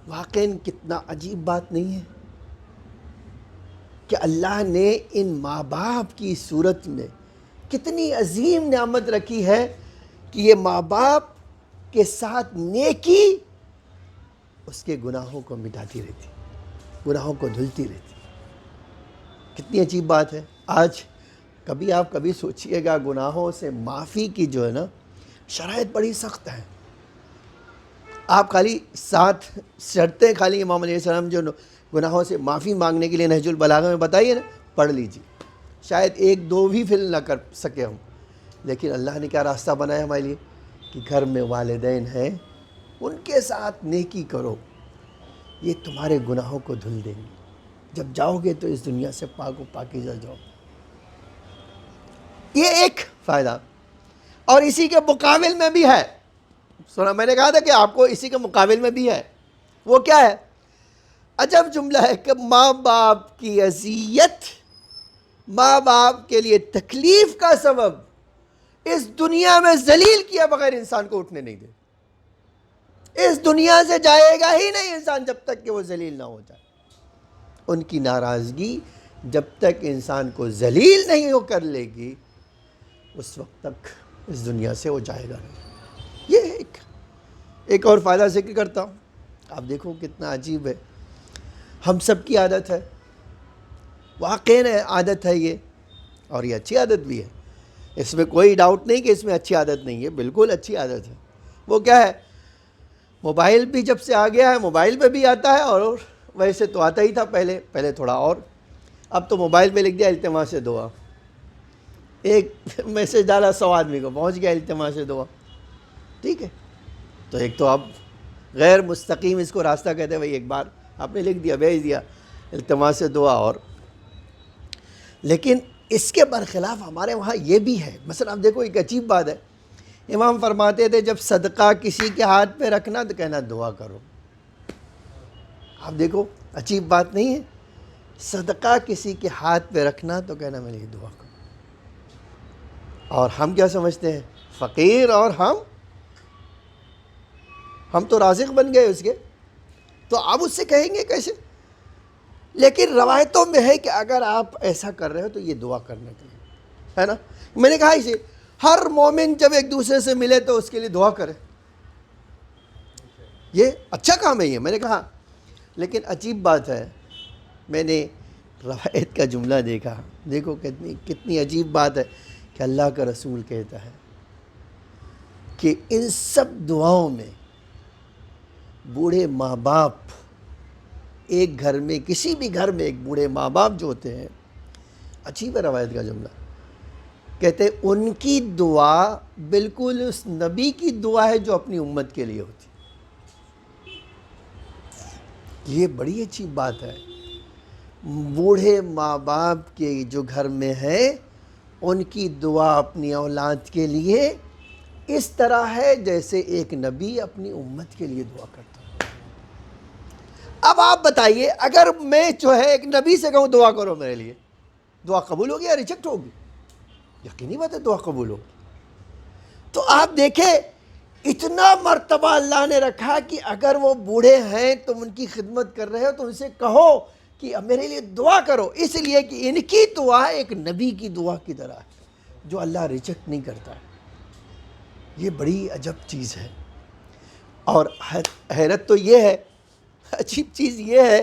B: واقعاً کتنا عجیب بات نہیں ہے کہ اللہ نے ان ماں باپ کی صورت میں کتنی عظیم نعمت رکھی ہے کہ یہ ماں باپ کے ساتھ نیکی اس کے گناہوں کو مٹاتی رہتی، گناہوں کو دھلتی رہتی۔ کتنی عجیب بات ہے۔ آج کبھی سوچئے گا گناہوں سے معافی کی جو ہے نا شرائط بڑی سخت ہیں۔ آپ خالی 7 شرطیں خالی امام علیہ السلام جو گناہوں سے معافی مانگنے کے لیے نہج البلاغہ میں بتائیے نا، پڑھ لیجیے، شاید 1-2 بھی فل نہ کر سکے ہم، لیکن اللہ نے کیا راستہ بنایا ہمارے لیے کہ گھر میں والدین ہیں ان کے ساتھ نیکی کرو، یہ تمہارے گناہوں کو دھل دیں گے، جب جاؤ گے تو اس دنیا سے پاک و پاکیزہ جاؤ۔ یہ ایک فائدہ، اور اسی کے مقابل میں بھی ہے، سنا میں نے کہا تھا کہ آپ کو اسی کے مقابل میں بھی ہے، وہ کیا ہے؟ عجب جملہ ہے کہ ماں باپ کی اذیت، ماں باپ کے لیے تکلیف کا سبب اس دنیا میں ذلیل کیا بغیر انسان کو اٹھنے نہیں دے۔ اس دنیا سے جائے گا ہی نہیں انسان جب تک کہ وہ ذلیل نہ ہو جائے۔ ان کی ناراضگی جب تک انسان کو ذلیل نہیں ہو کر لے گی اس وقت تک اس دنیا سے وہ جائے گا نہیں۔ یہ ایک اور فائدہ ذکر کرتا ہوں، آپ دیکھو کتنا عجیب ہے، ہم سب کی عادت ہے، واقعاً عادت ہے یہ، اور یہ اچھی عادت بھی ہے، اس میں کوئی ڈاؤٹ نہیں کہ اس میں اچھی عادت نہیں ہے، بالکل اچھی عادت ہے۔ وہ کیا ہے؟ موبائل بھی جب سے آ گیا ہے موبائل پہ بھی آتا ہے، اور ویسے تو آتا ہی تھا پہلے تھوڑا، اور اب تو موبائل پہ لکھ دیا التماس دعا، ایک میسج ڈالا 100 آدمی کو پہنچ گیا التماس دعا، ٹھیک ہے؟ تو ایک تو اب غیر مستقیم اس کو راستہ کہتے ہیں، بھائی ایک بار آپ نے لکھ دیا بھیج دیا التماس دعا، اور لیکن اس کے برخلاف ہمارے وہاں یہ بھی ہے۔ مثلا آپ دیکھو ایک عجیب بات ہے، امام فرماتے تھے جب صدقہ کسی کے ہاتھ پہ رکھنا تو کہنا دعا کرو۔ آپ دیکھو عجیب بات نہیں ہے، صدقہ کسی کے ہاتھ پہ رکھنا تو کہنا میرے لیے دعا کرو۔ اور ہم کیا سمجھتے ہیں؟ فقیر، اور ہم تو رازق بن گئے اس کے، تو آپ اس سے کہیں گے کیسے؟ لیکن روایتوں میں ہے کہ اگر آپ ایسا کر رہے ہو تو یہ دعا کرنے کے لیے ہے نا۔ میں نے کہا اسے ہر مومن جب ایک دوسرے سے ملے تو اس کے لیے دعا کرے، یہ اچھا کام ہے یہ، میں نے کہا۔ لیکن عجیب بات ہے، میں نے روایت کا جملہ دیکھا، دیکھو کتنی عجیب بات ہے کہ اللہ کا رسول کہتا ہے کہ ان سب دعاؤں میں بوڑھے ماں باپ، ایک گھر میں کسی بھی گھر میں ایک بوڑھے ماں باپ جو ہوتے ہیں، عجیب ہے روایت کا جملہ، کہتے ہیں ان کی دعا بالکل اس نبی کی دعا ہے جو اپنی امت کے لیے ہوتی۔ یہ بڑی اچھی بات ہے، بوڑھے ماں باپ کے جو گھر میں ہیں ان کی دعا اپنی اولاد کے لیے اس طرح ہے جیسے ایک نبی اپنی امت کے لیے دعا کرتا ہے۔ اب آپ بتائیے، اگر میں جو ہے ایک نبی سے کہوں دعا کرو میرے لیے، دعا قبول ہوگی یا ریجیکٹ ہوگی؟ یقینی بات ہے دعا قبول ہوگی۔ تو آپ دیکھیں اتنا مرتبہ اللہ نے رکھا کہ اگر وہ بوڑھے ہیں تم ان کی خدمت کر رہے ہو تو ان سے کہو کہ میرے لیے دعا کرو، اس لیے کہ ان کی دعا ایک نبی کی دعا کی طرح ہے جو اللہ ریجیکٹ نہیں کرتا ہے۔ یہ بڑی عجب چیز ہے، اور حیرت تو یہ ہے، عجیب چیز یہ ہے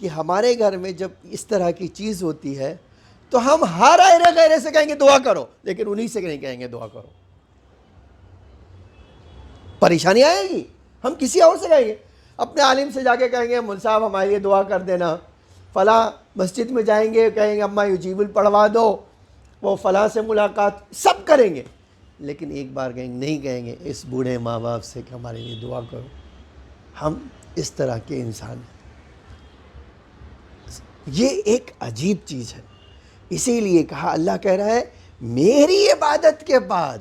B: کہ ہمارے گھر میں جب اس طرح کی چیز ہوتی ہے تو ہم ہر غیرے سے کہیں گے دعا کرو، لیکن انہی سے نہیں کہیں گے دعا کرو۔ پریشانی آئے گی، ہم کسی اور سے کہیں گے، اپنے عالم سے جا کے کہیں گے مول صاحب ہمارے لیے دعا کر دینا، فلاں مسجد میں جائیں گے کہیں گے اماں یجیب پڑھوا دو، وہ فلاں سے ملاقات، سب کریں گے، لیکن ایک بار نہیں کہیں گے اس بوڑھے ماں باپ سے کہ ہمارے لیے دعا کرو۔ ہم اس طرح کے انسان ہیں۔ یہ ایک عجیب چیز ہے، اسی لیے کہا، اللہ کہہ رہا ہے میری عبادت کے بعد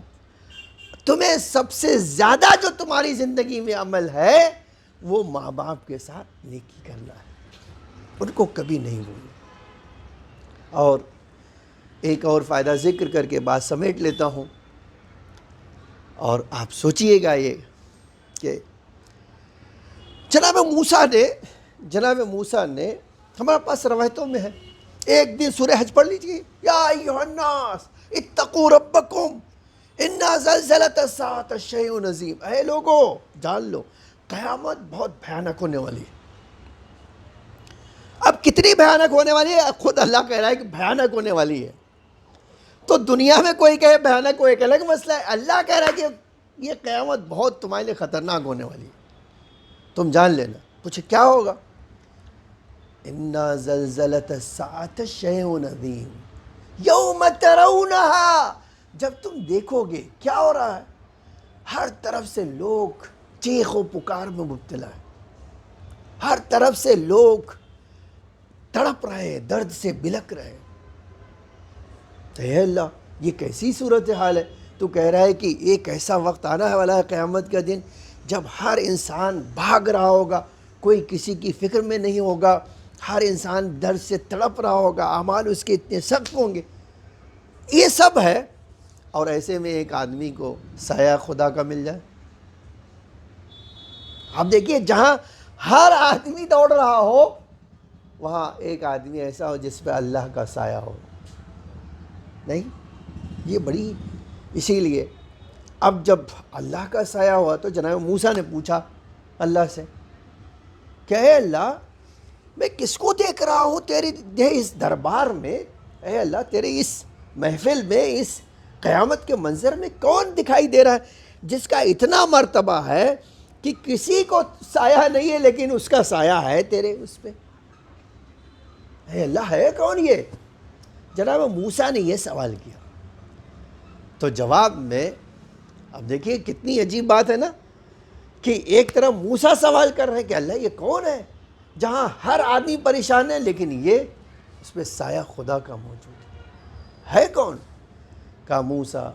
B: تمہیں سب سے زیادہ جو تمہاری زندگی میں عمل ہے وہ ماں باپ کے ساتھ نیکی کرنا ہے، ان کو کبھی نہیں بھولنا۔ اور ایک اور فائدہ ذکر کر کے بات سمیٹ لیتا ہوں، اور آپ سوچئے گا یہ کہ جناب موسیٰ نے ہمارے پاس روایتوں میں ہے، ایک دن سورہ حج پڑھ لیجئے، یا ایھا الناس اتقوا ربکم ان زلزلۃ الساعۃ شیء عظیم، اے لوگو جان لو قیامت بہت بھیانک ہونے والی ہے۔ اب کتنی بھیانک ہونے والی ہے؟ خود اللہ کہہ رہا ہے کہ بھیانک ہونے والی ہے۔ تو دنیا میں کوئی کہے بھیانک کو ایک الگ مسئلہ ہے، اللہ کہہ رہا ہے کہ یہ قیامت بہت تمہارے لیے خطرناک ہونے والی ہے، تم جان لینا۔ پوچھے کیا ہوگا؟ اِنَّا زَلْزَلَةَ السَّاعَةِ شَيْءٌ عَظِيمٌ یَوْمَ تَرَوْنَهَا، جب تم دیکھو گے کیا ہو رہا ہے، ہر طرف سے لوگ چیخ و پکار میں مبتلا ہیں، ہر طرف سے لوگ تڑپ رہے ہیں، درد سے بلک رہے ہیں۔ اے اللہ یہ کیسی صورتحال ہے؟ تو کہہ رہا ہے کہ ایک ایسا وقت آنا والا ہے قیامت کا دن جب ہر انسان بھاگ رہا ہوگا، کوئی کسی کی فکر میں نہیں ہوگا، ہر انسان درد سے تڑپ رہا ہوگا، اعمال اس کے اتنے سخت ہوں گے، یہ سب ہے، اور ایسے میں ایک آدمی کو سایہ خدا کا مل جائے۔ آپ دیکھیے جہاں ہر آدمی دوڑ رہا ہو وہاں ایک آدمی ایسا ہو جس پہ اللہ کا سایہ ہو، نہیں؟ یہ بڑی، اسی لیے اب جب اللہ کا سایہ ہوا تو جناب موسیٰ نے پوچھا اللہ سے کہ اے اللہ میں کس کو دیکھ رہا ہوں تیرے اس دربار میں، اے اللہ تیرے اس محفل میں، اس قیامت کے منظر میں کون دکھائی دے رہا ہے جس کا اتنا مرتبہ ہے کہ کسی کو سایہ نہیں ہے لیکن اس کا سایہ ہے تیرے اس پہ؟ اے اللہ ہے کون یہ؟ جناب موسیٰ نے یہ سوال کیا، تو جواب میں اب دیکھیے کتنی عجیب بات ہے نا، کہ ایک طرف موسیٰ سوال کر رہے ہیں کہ اللہ یہ کون ہے جہاں ہر آدمی پریشان ہے لیکن یہ اس پہ سایہ خدا کا موجود ہے کون؟ کہا موسیٰ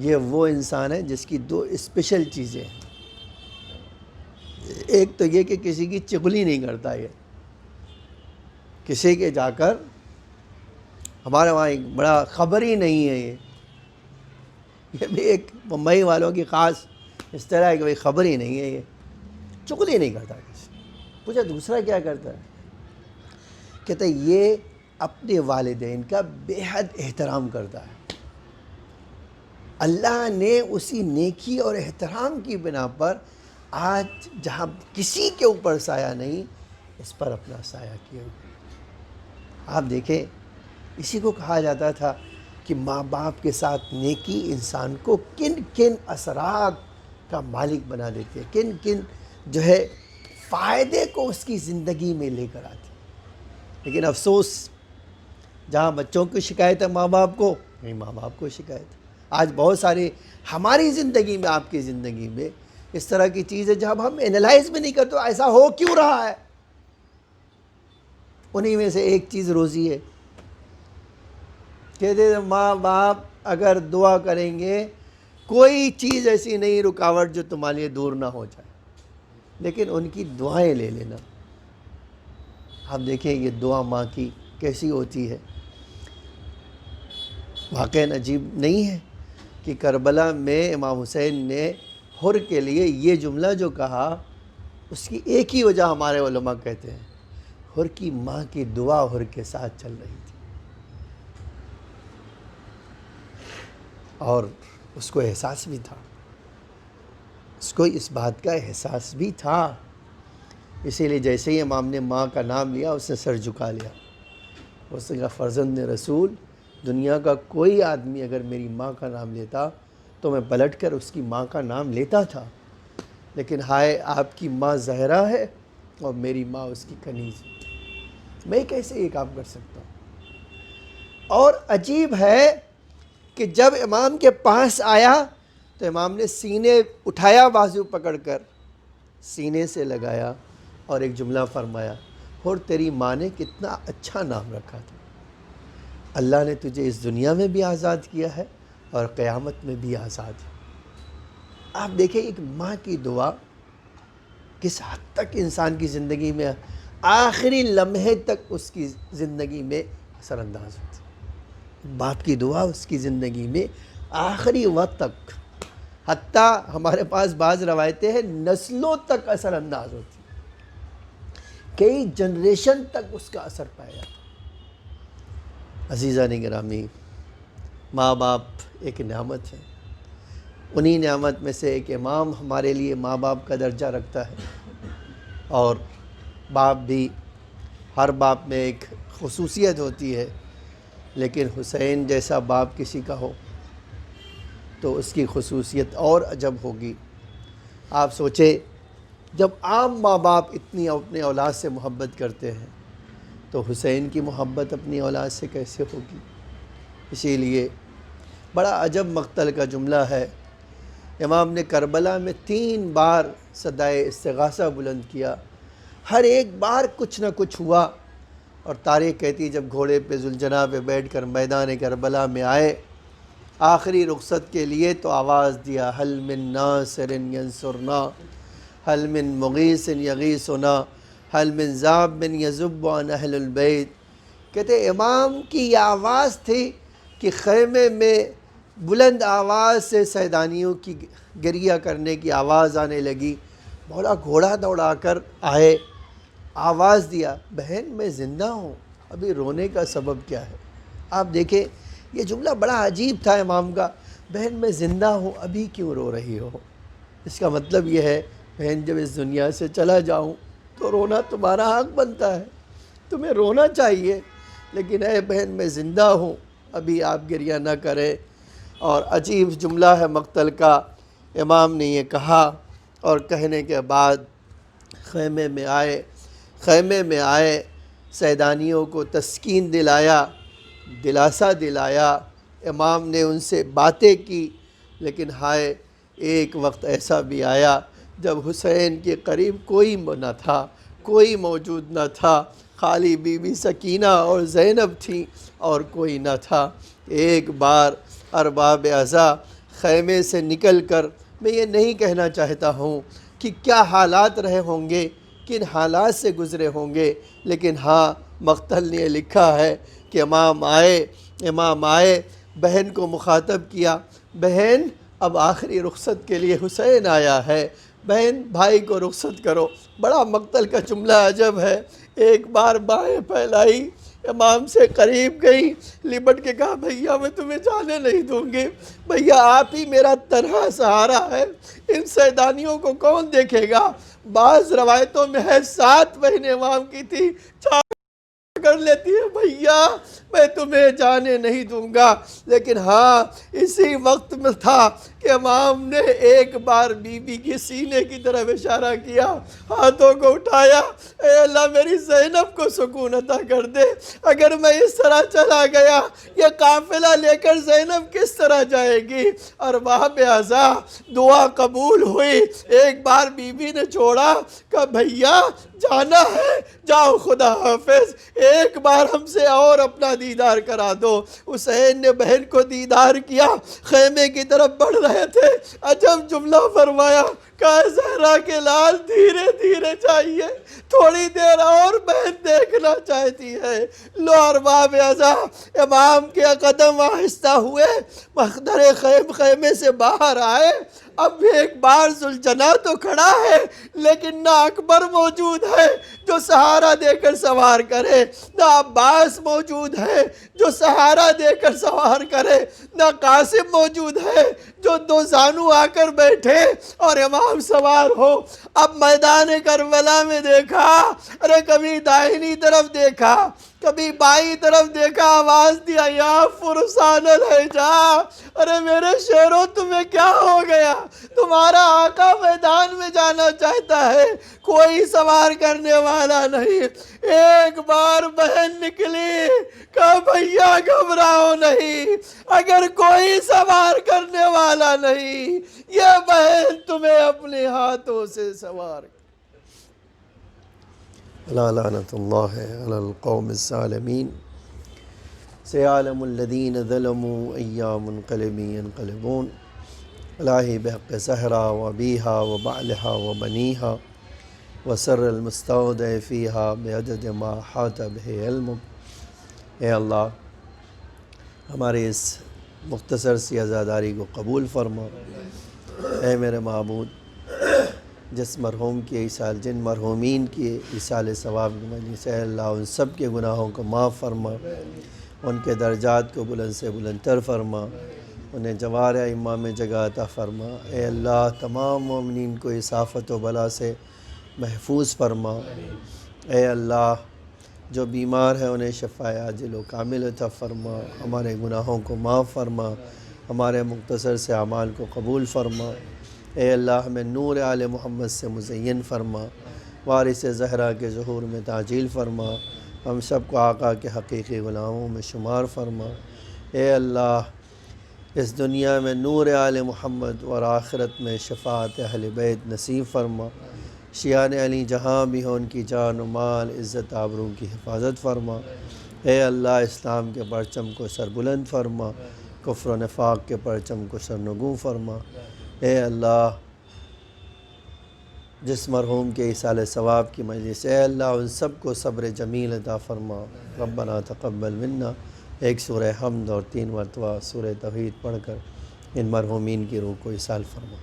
B: یہ وہ انسان ہے جس کی دو اسپیشل چیزیں ہیں، ایک تو یہ کہ کسی کی چغلی نہیں کرتا، یہ کسی کے جا کر ہمارے وہاں ایک بڑا خبر ہی نہیں ہے، یہ بھی ایک ممبئی والوں کی خاص اس طرح ہے کہ بھائی خبر ہی نہیں ہے، یہ چغلی نہیں کرتا کسی۔ پوچھا دوسرا کیا کرتا ہے؟ کہتا ہے یہ اپنے والدین کا بے حد احترام کرتا ہے، اللہ نے اسی نیکی اور احترام کی بنا پر آج جہاں کسی کے اوپر سایہ نہیں اس پر اپنا سایہ کیا۔ آپ دیکھیں اسی کو کہا جاتا تھا کہ ماں باپ کے ساتھ نیکی انسان کو کن کن اثرات کا مالک بنا دیتی ہے، کن کن جو ہے فائدے کو اس کی زندگی میں لے کر آتی ہے۔ لیکن افسوس جہاں بچوں کی شکایت ہے ماں باپ کو، نہیں ماں باپ کو شکایت ہے۔ آج بہت سارے ہماری زندگی میں، آپ کی زندگی میں اس طرح کی چیز ہے جب ہم انالائز بھی نہیں کرتے ایسا ہو کیوں رہا ہے۔ انہی میں سے ایک چیز روزی ہے، کہتے تھے ماں باپ اگر دعا کریں گے کوئی چیز ایسی نہیں رکاوٹ جو تمہارے لیے دور نہ ہو جائے، لیکن ان کی دعائیں لے لینا۔ آپ دیکھیں یہ دعا ماں کی کیسی ہوتی ہے۔ واقعاً عجیب نہیں ہے کہ کربلا میں امام حسین نے حر کے لیے یہ جملہ جو کہا، اس کی ایک ہی وجہ ہمارے علماء کہتے ہیں، حر کی ماں کی دعا حر کے ساتھ چل رہی تھی، اور اس کو احساس بھی تھا، اس کو اس بات کا احساس بھی تھا۔ اسی لیے جیسے ہی امام نے ماں کا نام لیا اس نے سر جھکا لیا، اس نے کہا فرزند رسول، دنیا کا کوئی آدمی اگر میری ماں کا نام لیتا تو میں پلٹ کر اس کی ماں کا نام لیتا تھا، لیکن ہائے آپ کی ماں زہرا ہے اور میری ماں اس کی کنیز ہے، میں کیسے یہ کام کر سکتا ہوں؟ اور عجیب ہے کہ جب امام کے پاس آیا تو امام نے سینے اٹھایا، بازو پکڑ کر سینے سے لگایا اور ایک جملہ فرمایا، اور تیری ماں نے کتنا اچھا نام رکھا تھا، اللہ نے تجھے اس دنیا میں بھی آزاد کیا ہے اور قیامت میں بھی آزاد ہے۔ آپ دیکھیں ایک ماں کی دعا کس حد تک انسان کی زندگی میں آخری لمحے تک اس کی زندگی میں اثر انداز ہوتی ہے۔ باپ کی دعا اس کی زندگی میں آخری وقت تک، حتیٰ ہمارے پاس بعض روایتیں ہیں نسلوں تک اثر انداز ہوتی، کئی جنریشن تک اس کا اثر پایا جاتا۔ عزیزان گرامی، ماں باپ ایک نعمت ہے، انہی نعمت میں سے ایک امام ہمارے لیے ماں باپ کا درجہ رکھتا ہے، اور باپ بھی، ہر باپ میں ایک خصوصیت ہوتی ہے، لیکن حسین جیسا باپ کسی کا ہو تو اس کی خصوصیت اور عجب ہوگی۔ آپ سوچیں جب عام ماں باپ اتنی اپنے اولاد سے محبت کرتے ہیں تو حسین کی محبت اپنی اولاد سے کیسے ہوگی؟ اسی لیے بڑا عجب مقتل کا جملہ ہے، امام نے کربلا میں 3 بار صدائے استغاثہ بلند کیا، ہر ایک بار کچھ نہ کچھ ہوا، اور تاریخ کہتی جب گھوڑے پہ ذوالجناح پہ بیٹھ کر میدان کربلا میں آئے آخری رخصت کے لیے تو آواز دیا، حل من ناصر ینصرنا، حل من مغیث یغیثنا، حل من ذاب من یذب عن اہل البیت۔ کہتے امام کی یہ آواز تھی کہ خیمے میں بلند آواز سے سیدانیوں کی گریہ کرنے کی آواز آنے لگی، مولا گھوڑا دوڑا کر آئے، آواز دیا، بہن میں زندہ ہوں، ابھی رونے کا سبب کیا ہے؟ آپ دیکھیں یہ جملہ بڑا عجیب تھا امام کا، بہن میں زندہ ہوں ابھی کیوں رو رہی ہو؟ اس کا مطلب یہ ہے بہن جب اس دنیا سے چلا جاؤں تو رونا تمہارا حق بنتا ہے، تمہیں رونا چاہیے، لیکن اے بہن میں زندہ ہوں ابھی آپ گریہ نہ کریں۔ اور عجیب جملہ ہے مقتل کا، امام نے یہ کہا اور کہنے کے بعد خیمے میں آئے سیدانیوں کو تسکین دلایا، دلاسا دلایا، امام نے ان سے باتیں کی، لیکن ہائے ایک وقت ایسا بھی آیا جب حسین کے قریب کوئی نہ تھا، کوئی موجود نہ تھا، خالی بی بی سکینہ اور زینب تھیں اور کوئی نہ تھا۔ ایک بار ارباب عزا خیمے سے نکل کر، میں یہ نہیں کہنا چاہتا ہوں کہ کیا حالات رہے ہوں گے، کن حالات سے گزرے ہوں گے، لیکن ہاں مقتل نے لکھا ہے کہ امام آئے بہن کو مخاطب کیا، بہن اب آخری رخصت کے لیے حسین آیا ہے، بہن بھائی کو رخصت کرو۔ بڑا مقتل کا جملہ عجب ہے، ایک بار بائیں پھیلائی، امام سے قریب گئی، لپٹ کے کہا بھیا میں تمہیں جانے نہیں دوں گی، بھیا آپ ہی میرا تنہا سہارا ہے، ان سیدانیوں کو کون دیکھے گا؟ بعض روایتوں میں ہے 7 بہنیں امام کی تھی، 4 کر لیتی ہے، بھیا میں تمہیں جانے نہیں دوں گا، لیکن ہاں اسی وقت میں تھا کہ امام نے ایک بار بی بی کی سینے کی طرف اشارہ کیا، ہاتھوں کو اٹھایا، اے اللہ میری زینب کو سکون عطا کر دے، اگر میں اس طرح چلا گیا یہ قافلہ لے کر زینب کس طرح جائے گی؟ ارباب عزا دعا قبول ہوئی، ایک بار بی بی نے چھوڑا، کہا بھیا جانا ہے جاؤ خدا حافظ، ایک بار ہم سے اور اپنا دیدار کرا دو۔ حسین نے بہن کو دیدار کیا، خیمے کی طرف بڑھ رہے تھے، عجب جملہ فرمایا، کہا زہرا کے لال دھیرے دھیرے چاہیے، تھوڑی دیر اور بہن دیکھنا چاہتی ہے۔ لو ارباب اعزا، امام کے قدم آہستہ ہوئے، مخدر خیمے سے باہر آئے۔ اب ایک بار ذوالجناح تو کھڑا ہے، لیکن نہ اکبر موجود ہے جو سہارا دے کر سوار کرے، نہ عباس موجود ہے جو سہارا دے کر سوار کرے، نہ قاسم موجود ہے جو دو زانو آ کر بیٹھے اور امام سوار ہو۔ اب میدان کربلا میں دیکھا، ارے کبھی دائنی طرف دیکھا، کبھی بائیں طرف دیکھا، آواز دیا یا فرسان الحجا، ارے میرے شیروں تمہیں کیا ہو گیا؟ تمہارا آقا میدان میں جانا چاہتا ہے، کوئی سوار کرنے والا نہیں۔ ایک بار بہن نکلی، کہا بھیا گھبراؤ نہیں، اگر کوئی سوار کرنے والا نہیں، یہ بہن تمہیں اپنے ہاتھوں سے سوار کر۔ لا لعنت اللہ علی القوم الظالمین، سیعلم الذین ظلموا ای منقلب ینقلبون۔ الہی بحق زہرا و ابیہا و بعلہا و بنیہا وسر المستودع فیہا بعدد ما حاط بہ علمک۔ اے اللہ، ہمارے اس مختصر سی عزاداری کو قبول فرما۔ اے میرے معبود، جس مرحوم کی ایصال، جن مرحومین کی ایصال ثواب کی مجلس سے اللہ ان سب کے گناہوں کو معاف فرما، ان کے درجات کو بلند سے بلند تر فرما، انہیں جوار ائمہ میں جگہ عطا فرما۔ اے اللہ، تمام مومنین کو اس آفت و بلا سے محفوظ فرما۔ اے اللہ، جو بیمار ہیں انہیں شفاء عاجل و کامل عطا فرما، ہمارے گناہوں کو معاف فرما، ہمارے مختصر سے اعمال کو قبول فرما۔ اے اللہ، ہمیں نور آل محمد سے مزین فرما، وارث زہرا کے ظہور میں تعجیل فرما، ہم سب کو آقا کے حقیقی غلاموں میں شمار فرما۔ اے اللہ، اس دنیا میں نور آل محمد اور آخرت میں شفاعت اہل بیت نصیب فرما۔ شیعان علی جہاں بھی ہوں، ان کی جان و مال، عزت آبرو کی حفاظت فرما۔ اے اللہ، اسلام کے پرچم کو سربلند فرما، کفر و نفاق کے پرچم کو سرنگوں فرما۔ اے اللہ، جس مرحوم کے ایصال ثواب کی مجلس، اے اللہ ان سب کو صبر جمیل عطا فرما۔ ربنا تقبل منا، ایک سورہ حمد اور 3 مرتبہ سورہ توحید پڑھ کر ان مرحومین کی روح کو ایصال فرما۔